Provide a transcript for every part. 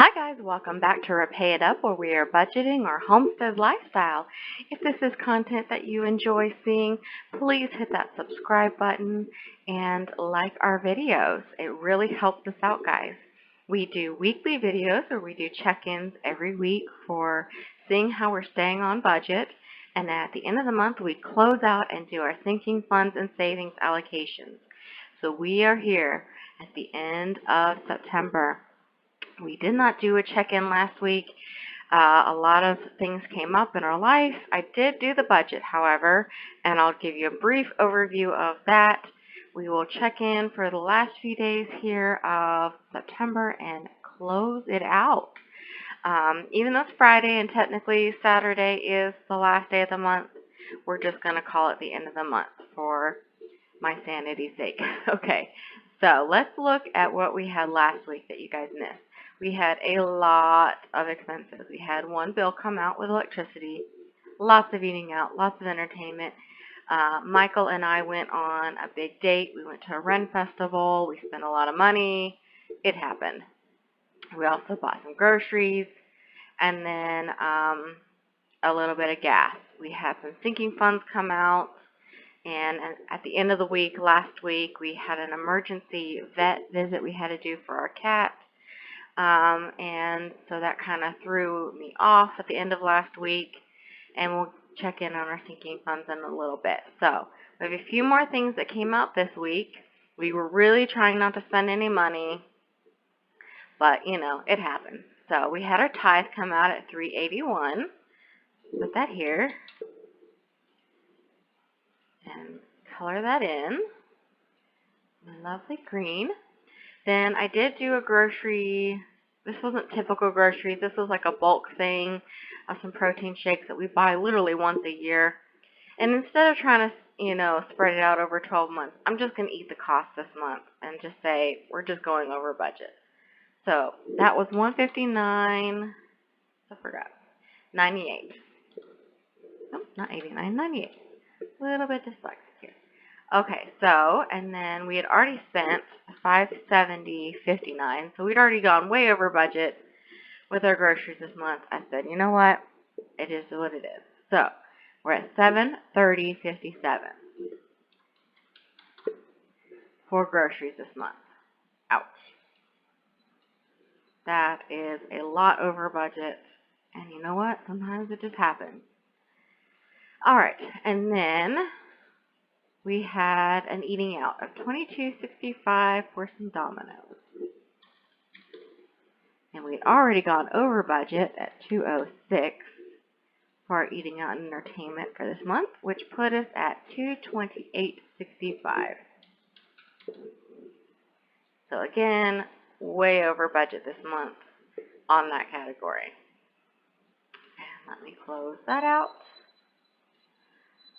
Hi guys, welcome back to Repay It Up, where we are budgeting our homestead lifestyle. If this is content that you enjoy seeing, please hit that subscribe button and like our videos. It really helps us out, guys. We do weekly videos where we do check-ins every week for seeing how we're staying on budget. And at the end of the month, we close out and do our sinking funds and savings allocations. So we are here at the end of September. We did not do a check-in last week. A lot of things came up in our life. I did do the budget, however, and I'll give you a brief overview of that. We will check in for the last few days here of September and close it out. Even though it's Friday and technically Saturday is the last day of the month, we're just going to call it the end of the month for my sanity's sake. Okay, so let's look at what we had last week that you guys missed. We had a lot of expenses. We had one bill come out with electricity, lots of eating out, lots of entertainment. Michael and I went on a big date. We went to a Ren festival. We spent a lot of money. It happened. We also bought some groceries and then a little bit of gas. We had some sinking funds come out. And at the end of the week, last week, we had an emergency vet visit we had to do for our cat. And so that kind of threw me off at the end of last week. And we'll check in on our sinking funds in a little bit. So we have a few more things that came out this week. We were really trying not to spend any money, but, it happened. So we had our tithe come out at $381. Put that here. And color that in. Lovely green. Then I did do a grocery. This wasn't typical groceries. This was like a bulk thing of some protein shakes that we buy literally once a year. And instead of trying to, spread it out over 12 months, I'm just going to eat the cost this month and just say we're just going over budget. So that was $159. I forgot. 98. Nope, not 89, 98. A little bit dyslexic here. Okay, so, and then we had already spent $570.59, so we'd already gone way over budget with our groceries this month. I said, you know what? It is what it is. So, we're at $730.57 for groceries this month. Ouch. That is a lot over budget, and you know what? Sometimes it just happens. All right, and then we had an eating out of $22.65 for some Domino's. And we'd already gone over budget at $206 for our eating out and entertainment for this month, which put us at $228.65. So again, way over budget this month on that category. And let me close that out.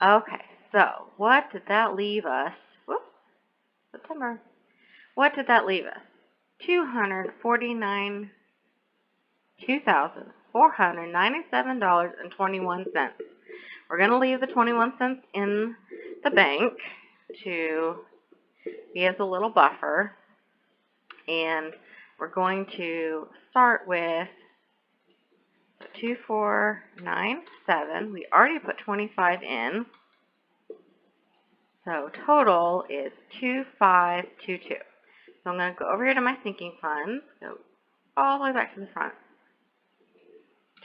Okay, so what did that leave us? Whoops, September. What did that leave us? $297.21. We're going to leave the 21 cents in the bank to be as a little buffer. And we're going to start with 2497. We already put 25 in. So total is 2522. So I'm going to go over here to my sinking funds. Go all the way back to the front.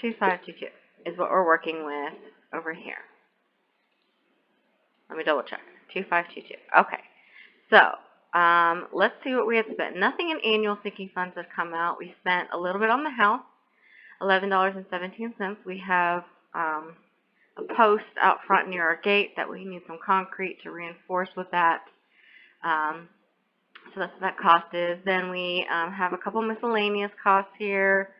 2522 is what we're working with over here. Let me double check. 2522. Okay. So let's see what we had spent. Nothing in annual sinking funds has come out. We spent a little bit on the house. $11.17. We have a post out front near our gate that we need some concrete to reinforce with that. So that's what that cost is. Then we have a couple miscellaneous costs here.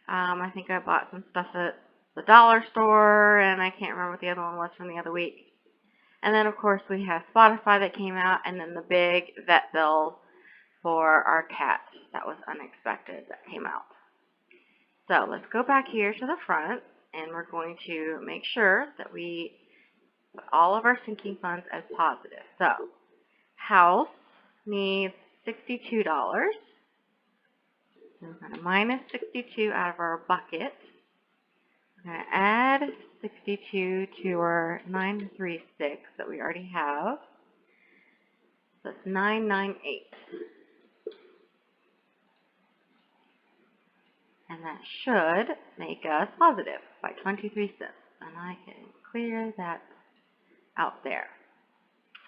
I think I bought some stuff at the dollar store, and I can't remember what the other one was from the other week. And then, of course, we have Spotify that came out, and then the big vet bill for our cat that was unexpected that came out. So let's go back here to the front, and we're going to make sure that we put all of our sinking funds as positive. So house needs $62. So we're going to minus 62 out of our bucket. We're going to add 62 to our 936 that we already have. So that's 998. And that should make us positive by 23 cents. And I can clear that out there.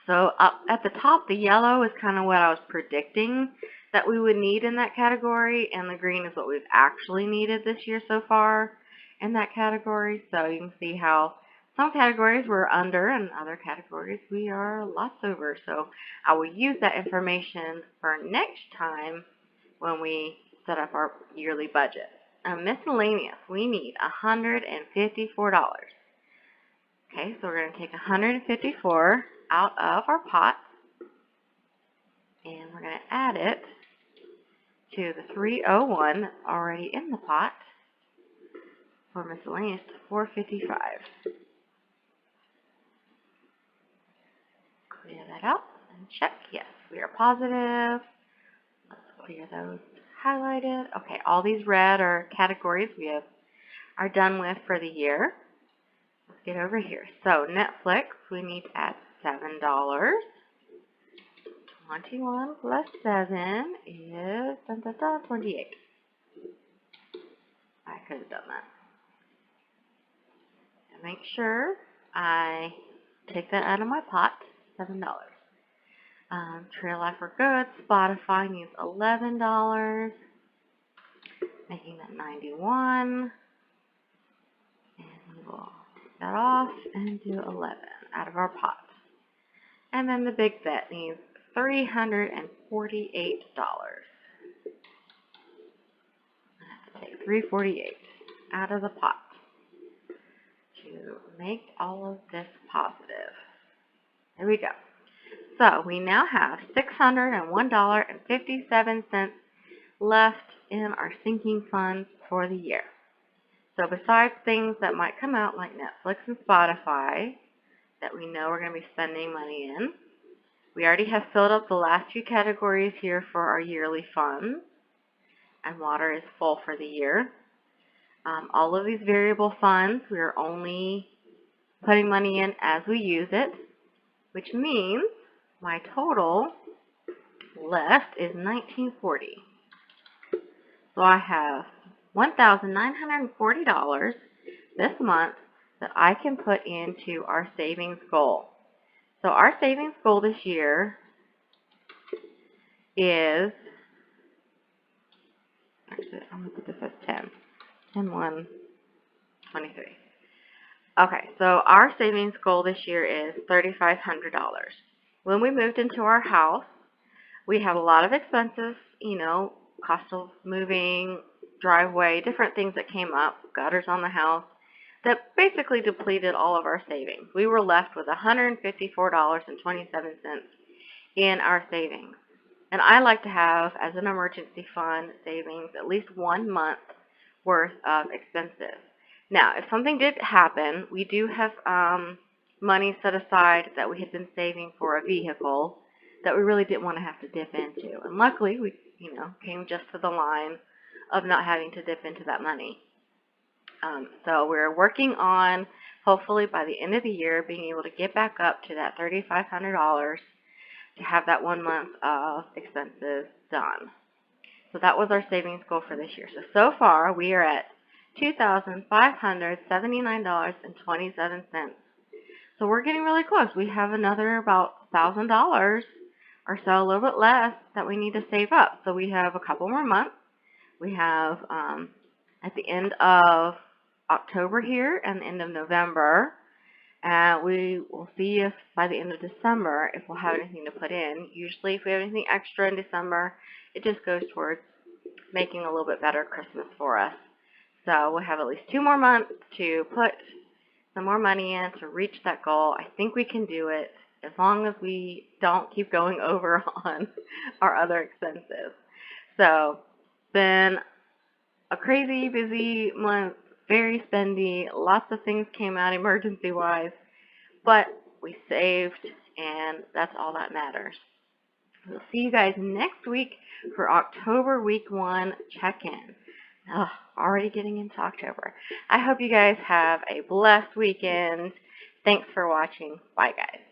So up at the top, the yellow is kind of what I was predicting that we would need in that category, and the green is what we've actually needed this year so far in that category. So you can see how some categories we're under and other categories we are lots over. So I will use that information for next time when we set up our yearly budget. Miscellaneous, we need $154. Okay, so we're going to take 154 out of our pot, and we're going to add it to the 301 already in the pot for miscellaneous to 455. Clear that out and check. Yes, we are positive. Let's clear those highlighted. Okay, all these red are categories we are done with for the year. Let's get over here. So Netflix, we need to add $7. 21 plus 7 is 28. I could have done that. And make sure I take that out of my pot, $7. Trail Life for Good, Spotify needs $11, making that 91. And we will take that off and do 11 out of our pot. And then the big bet needs $348. I have to take $348 out of the pot to make all of this positive. There we go. So we now have $601.57 left in our sinking funds for the year. So besides things that might come out like Netflix and Spotify that we know we're going to be spending money in, we already have filled up the last few categories here for our yearly funds, and water is full for the year. All of these variable funds, we are only putting money in as we use it, which means my total left is $1940. So I have $1,940 this month that I can put into our savings goal. So our savings goal this year is, actually I'm going to put this as 10. 1, 23. Okay, so our savings goal this year is $3,500. When we moved into our house, we have a lot of expenses, cost of moving, driveway, different things that came up, gutters on the house, that basically depleted all of our savings. We were left with $154.27 in our savings. And I like to have, as an emergency fund savings, at least 1 month worth of expenses. Now, if something did happen, we do have money set aside that we had been saving for a vehicle that we really didn't want to have to dip into. And luckily, we came just to the line of not having to dip into that money. So we're working on, hopefully by the end of the year, being able to get back up to that $3,500 to have that 1 month of expenses done. So that was our savings goal for this year. So far, we are at $2,579.27. So we're getting really close. We have another about $1,000 or so, a little bit less, that we need to save up. So we have a couple more months. We have at the end of October here and the end of November. We will see if by the end of December if we'll have anything to put in. Usually if we have anything extra in December, it just goes towards making a little bit better Christmas for us. So we'll have at least 2 more months to put some more money in to reach that goal. I think we can do it as long as we don't keep going over on our other expenses. So it's been a crazy busy month, very spendy, lots of things came out emergency-wise, but we saved, and that's all that matters. We'll see you guys next week for October week 1 check-in. Oh, already getting into October. I hope you guys have a blessed weekend. Thanks for watching. Bye, guys.